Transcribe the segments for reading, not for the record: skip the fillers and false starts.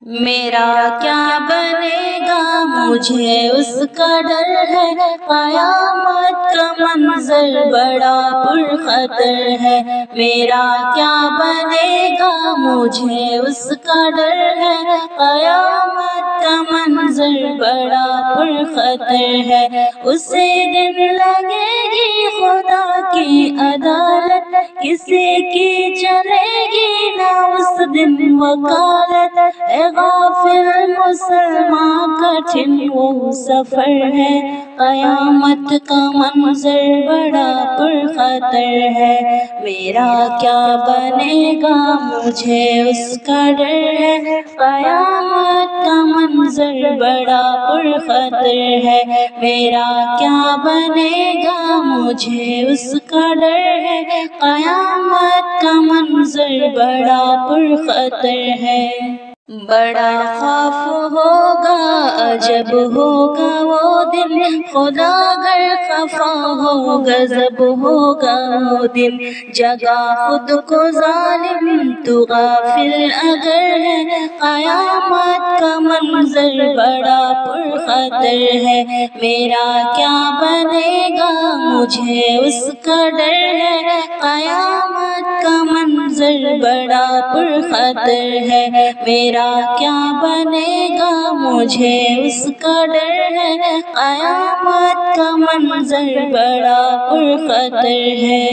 میرا کیا بنے گا مجھے اس کا ڈر ہے، قیامت کا منظر بڑا پرخطر ہے۔ میرا کیا بنے گا مجھے اس کا ڈر ہے، قیامت کا منظر بڑا پرخطر ہے۔ اسی دن لگے گی خدا کی عدالت، کسی کی چلے گی نہ اس دن وکالت۔ اے غافل مسلمان کٹھن وہ سفر ہے، قیامت کا منظر بڑا پرخطر ہے۔ میرا کیا بنے گا مجھے اس کا ڈر ہے، قیامت کا منظر بڑا پرخطر ہے۔ میرا کیا بنے گا مجھے اس کا ڈر ہے، قیامت کا منظر بڑا پرخطر ہے۔ بڑا خوف ہوگا، عجب ہوگا وہ دن، خدا گر خفا ہو غضب ہوگا وہ دن۔ جگہ خود کو ظالم تو غافل اگر ہے، قیامت کا منظر بڑا پرخطر ہے۔ میرا کیا بنے گا مجھے اس کا ڈر ہے، قیامت کا منظر بڑا پرخطر ہے۔ میرا کیا بنے گا مجھے اس کا ڈر ہے، قیامت کا منظر بڑا پرخطر ہے۔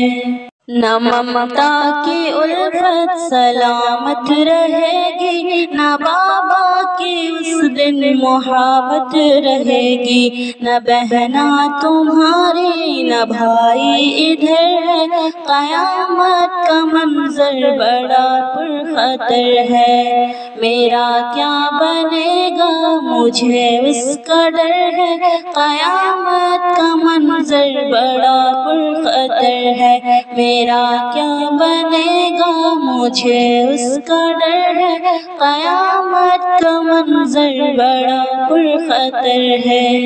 نہ ممتا کی الفت سلامت رہے گی، نہ بابا کی اس دن محبت رہے گی، نہ بہنا تمہاری نہ بھائی ادھر ہے، قیامت کا منظر بڑا پرخطر ہے۔ میرا کیا بنے گا مجھے اس کا ڈر ہے، قیامت کا منظر بڑا پرخطر ہے۔ میرا کیا بنے گا مجھے اس کا ڈر ہے، قیامت کا منظر بڑا پرخطر ہے۔